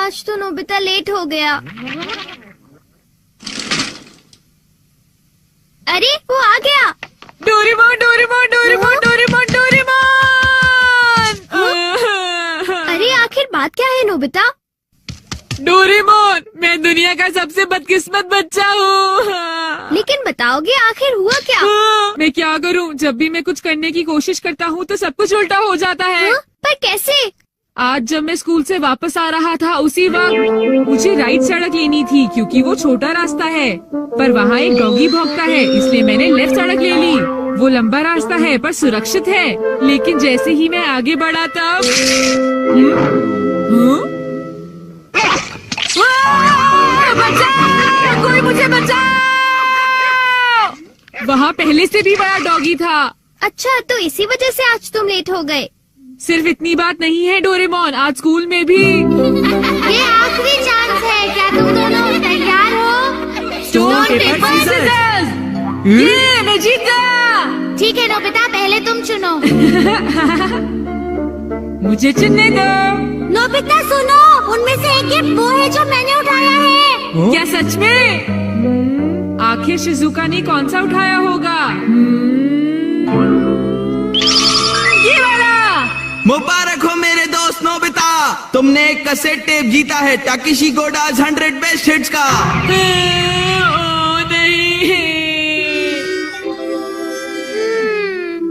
आज तो Nobita late हो गया। अरे वो आ गया। Doraemon Doraemon Doraemon Doraemon Doraemon. अरे आखिर बात क्या है नोबिता? डोरेमोन, मैं दुनिया का सबसे बदकिस्मत बच्चा हूँ। लेकिन बताओगे आखिर हुआ क्या? मैं क्या करूँ, जब भी मैं कुछ करने की कोशिश करता हूँ तो सब कुछ उल्टा हो जाता है। पर कैसे? आज जब मैं स्कूल से वापस आ रहा था उसी वक्त मुझे राइट सड़क लेनी थी क्योंकि वो छोटा रास्ता है, पर वहाँ एक डॉगी भौंकता है, इसलिए मैंने लेफ्ट सड़क ले ली। वो लंबा रास्ता है पर सुरक्षित है, लेकिन जैसे ही मैं आगे बढ़ा तब बचाओ! कोई मुझे बचाओ! वहाँ पहले से भी बड़ा डॉगी था। अच्छा, तो इसी वजह से आज तुम लेट हो गए। सिर्फ इतनी बात नहीं है डोरेमोन, आज स्कूल में भी ये आखिरी चांस है। क्या तुम दोनों तैयार हो? Stone paper scissors. ये मैं जीत गया। ठीक है नोबिता, पहले तुम चुनो। मुझे चुनने दो। नोबिता सुनो, उनमें से एक गिफ्ट वो है जो मैंने उठाया है। क्या सच में? आखिर शिजुका ने कौन सा उठाया होगा? ये वाला। मुबारक हो मेरे दोस्त नोबिता, तुमने एक कैसेट टेप जीता है टाकेशी गोडाज 100 बेस्ट हिट्स का। ओ नहीं।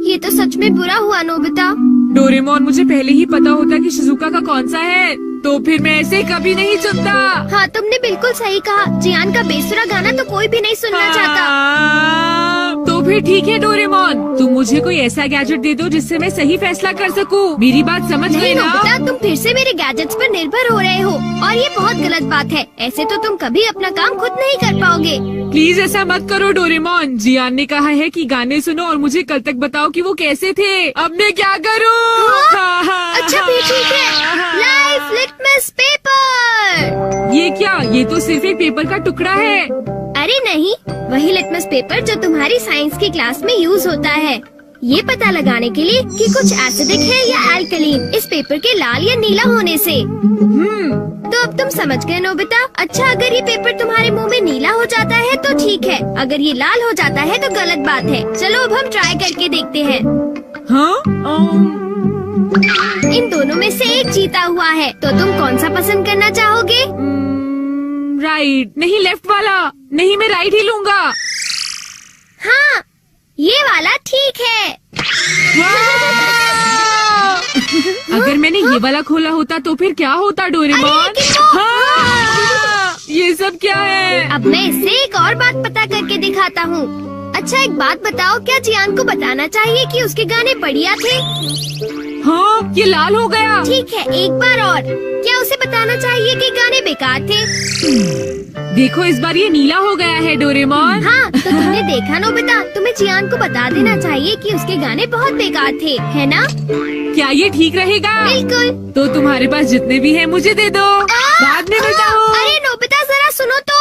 ये तो सच में बुरा हुआ नोबिता। डोरेमोन, मुझे पहले ही पता होता कि शिजुका का कौन सा है तो फिर मैं ऐसे कभी नहीं सुनता। हाँ, तुमने बिल्कुल सही कहा। जियान का बेसुरा गाना तो कोई भी नहीं सुनना चाहता। तो फिर ठीक है डोरेमोन, तुम मुझे कोई ऐसा गैजेट दे दो जिससे मैं सही फैसला कर सकूं। मेरी बात समझ गए ना? नोबिता, तुम फिर से मेरे गैजेट्स पर निर्भर हो रहे हो और ये बहुत गलत बात है। ऐसे तो तुम कभी अपना काम खुद नहीं कर पाओगे। प्लीज ऐसा मत करो डोरेमोन। जियान ने कहा है कि गाने सुनो और मुझे कल तक बताओ कि वो कैसे थे। अब मैं क्या करूं? अच्छा भी ठीक है। Life litmus paper. ये क्या? ये तो सिर्फ एक पेपर का टुकड़ा है। अरे नहीं, वही लिटमस पेपर जो तुम्हारी साइंस की क्लास में यूज होता है, ये पता लगाने के लिए कि कुछ एसिडिक है या अल्कलीन इस पेपर के लाल या नीला होने से। तो अब तुम समझ गए नोबिता। अच्छा, अगर ये पेपर तुम्हारे मुंह में नीला हो जाता है तो ठीक है, अगर ये लाल हो जाता है तो गलत बात है। चलो अब हम ट्राई करके देखते हैं। हाँ? इन दोनों में से एक जीता हुआ है, तो तुम कौन सा पसंद करना चाहोगे? राइट। नहीं, लेफ्ट वाला। नहीं, मैं राइट ही लूंगा। हाँ, ये वाला ठीक है। अगर मैंने ये वाला खोला होता तो फिर क्या होता डोरेमोन? अरे लेकिन वो- हाँ! ये सब क्या है? अब मैं इससे एक और बात पता करके दिखाता हूँ। अच्छा, एक बात बताओ, क्या जियान को बताना चाहिए कि उसके गाने बढ़िया थे? हाँ, ये लाल हो गया। ठीक है, एक बार और, क्या उसे बताना चाहिए कि गाने बेकार थे? देखो, इस बार ये नीला हो गया है डोरेमोन। हाँ, तो तुमने देखा नोबिता, तुम्हें जियान को बता देना चाहिए कि उसके गाने बहुत बेकार थे, है ना? क्या ये ठीक रहेगा? बिल्कुल। तो तुम्हारे पास जितने भी हैं मुझे दे दो, बाद में बताओ। अरे नोबिता, जरा सुनो तो।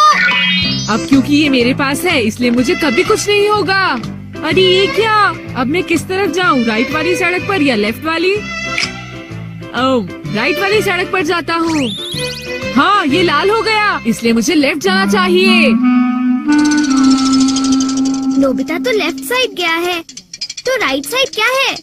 अब क्योंकि ये मेरे पास है इसलिए मुझे कभी कुछ नहीं होगा। अरे ये क्या? अब मैं किस तरफ जाऊँ, राइट वाली सड़क पर या लेफ्ट वाली? ओह, राइट वाली सड़क पर जाता हूँ। हाँ, ये लाल हो गया, इसलिए मुझे लेफ्ट जाना चाहिए। नोबिता तो लेफ्ट साइड गया है, तो राइट साइड क्या है?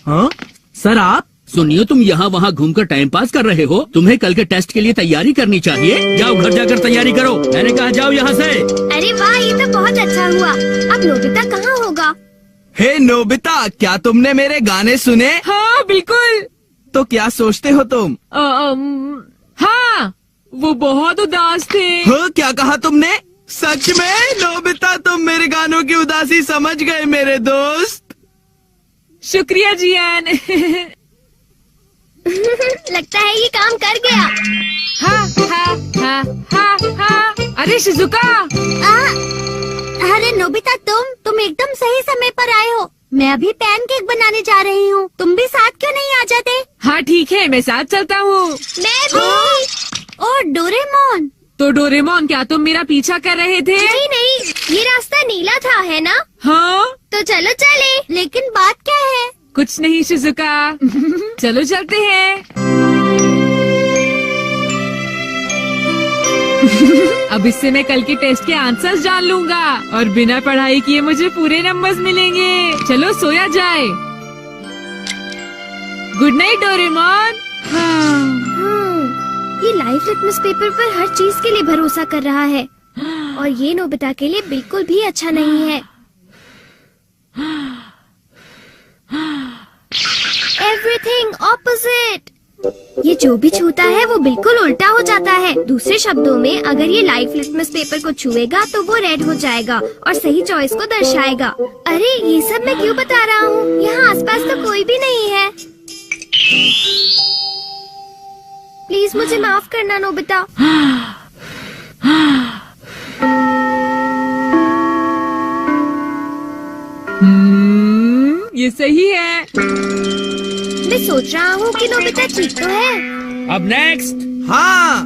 हाँ सर, आप सुनिए, तुम यहाँ वहाँ घूमकर टाइम पास कर रहे हो। तुम्हें कल के टेस्ट के लिए तैयारी करनी चाहिए। जाओ घर जाकर तैयारी करो। मैंने कहा जाओ यहाँ से। अरे वाह, ये तो बहुत अच्छा हुआ। अब नोबिता कहाँ होगा? हे नोबिता, क्या तुमने मेरे गाने सुने? हाँ बिल्कुल। तो क्या सोचते हो तुम? हाँ, वो बहुत उदास थे। हाँ, क्या कहा तुमने? सच में नोबिता, तुम मेरे गानों की उदासी समझ गए मेरे दोस्त। शुक्रिया जियान। लगता है ये काम कर गया। हाँ हाँ हाँ हाँ हाँ। अरे शिजुका। अरे नोबिता, तुम एकदम सही समय पर आए हो। मैं अभी पैनकेक बनाने जा रही हूँ, तुम भी साथ क्यों नहीं आ जाते? हाँ ठीक है, मैं साथ चलता हूँ। मैं भी। और डोरेमोन। तो डोरेमोन, क्या तुम मेरा पीछा कर रहे थे? नहीं, ये रास्ता नीला था, है ना? हाँ। तो चलो चले। लेकिन बात क्या है? कुछ नहीं शिजुका। चलो चलते हैं। अब इससे मैं कल के टेस्ट के आंसर्स जान लूंगा और बिना पढ़ाई किए मुझे पूरे नंबर्स मिलेंगे। चलो सोया जाए। Good night Doraemon. ये लाइफ लिटमस पेपर पर हर चीज के लिए भरोसा कर रहा है और ये नोबिता के लिए बिल्कुल भी अच्छा नहीं है। Everything opposite. ये जो भी छूता है वो बिल्कुल उल्टा हो जाता है। दूसरे शब्दों में अगर ये लाइफ लिटमस पेपर को छुएगा तो वो रेड हो जाएगा और सही चॉइस को दर्शाएगा। अरे ये सब मैं क्यों बता रहा हूँ? यहाँ आसपास तो कोई भी नहीं है। प्लीज मुझे माफ करना नोबिता। ये सही है। मैं सोच रहा हूँ कि नोबिता ठीक तो है। अब नेक्स्ट। हाँ।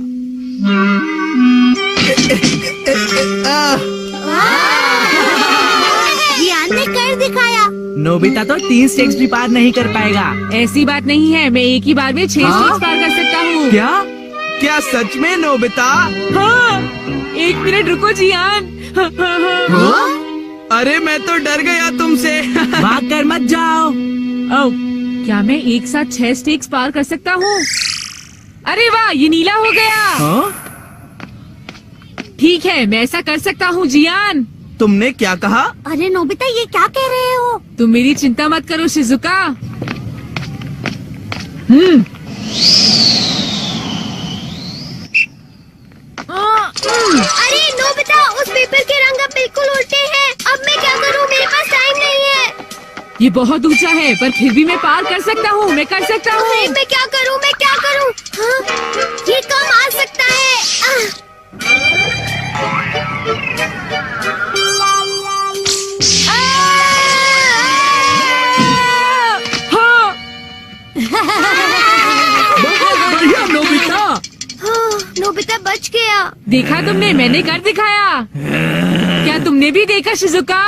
जियान ने कर दिखाया। नोबिता तो 3 स्टेक्स भी पार नहीं कर पाएगा। ऐसी बात नहीं है, मैं एक ही बार में 6 स्टेक्स पार कर सकता हूँ। क्या? क्या सच में नोबिता? हाँ, 1 मिनट रुको जियान। अरे मैं तो डर गया तुमसे। भाग कर मत जाओ। ओह, क्या मैं एक साथ 6 स्टेक्स पार कर सकता हूँ? अरे वाह, ये नीला हो गया। हाँ? ठीक है, मैं ऐसा कर सकता हूँ जियान। तुमने क्या कहा? अरे नोबिता ये क्या कह रहे हो? तुम मेरी चिंता मत करो शिजुका। अरे नोबिता उस पेपर के रंग अब बिल्कुल उल्टे हैं। अब मैं क्या करूँ? मेरे पास टाइम नहीं है। ये बहुत ऊंचा है पर फिर भी मैं पार कर सकता हूँ। मैं कर सकता अरे हूँ। मैं क्या करूँ? मैं क्या करूँ? हाँ, ये कम आ सकता है। हाँ, बहुत बढ़िया नोबिता। हाँ, नोबिता बच गया। देखा तुमने, मैंने कर दिखाया। क्या तुमने भी देखा शिजुका?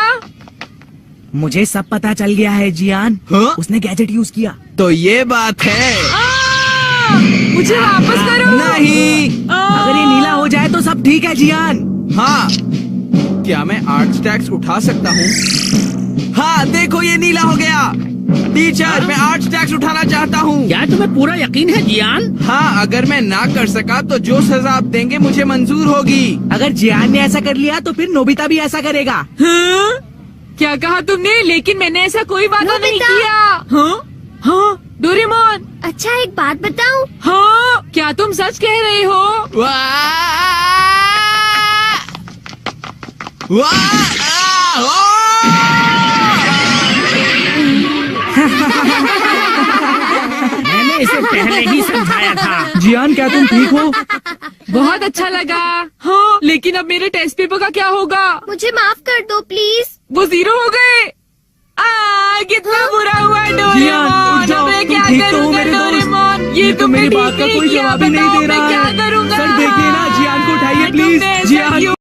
मुझे सब पता चल गया है जियान। हाँ? उसने गैजेट यूज किया। तो ये बात है। मुझे वापस करो। नहीं। अगर ये नीला हो जाए तो सब ठीक है जियान। हाँ। क्या मैं 8 स्टैक्स उठा सकता हूँ? हाँ देखो ये नीला हो गया। टीचर मैं 8 स्टैक्स उठाना चाहता हूँ। क्या तुम्हें पूरा यकीन है जियान? हाँ अगर मैं ना कर सका तो जो सजा आप देंगे मुझे मंजूर होगी। अगर जियान ने ऐसा कर लिया तो फिर नोबिता भी ऐसा करेगा। हाँ? क्या कहा तुमने? लेकिन मैंने ऐसा कोई वादा नहीं नोबिता। किया। हाँ? हाँ, डोरेमोन। अच्छा एक बात बताऊँ? हाँ, क्या तुम सच कह रहे हो? वाह! वाह! मैंने इसे पहले ही समझाया था। जियान क्या तुम ठीक हो? बहुत अच्छा लगा। हाँ, लेकिन अब मेरे टेस्ट पेपर का क्या होगा? मुझे माफ कर दो प्लीज। वो 0 हो गए। कितना बुरा हुआ जियान, डोरेमोन। उठ जाओ, अब मैं तुम क्या ठीक तो हो करूँगा मेरे दोस्त? डोरेमोन? ये तो तुमने मेरी ठीक बात का नहीं कोई किया। जवाब ही नहीं बताओ दे रहा मैं क्या है। करूँगा? सर देखिए ना जियान को उठाइए तुमने प्लीज। ऐसा जियान क्यों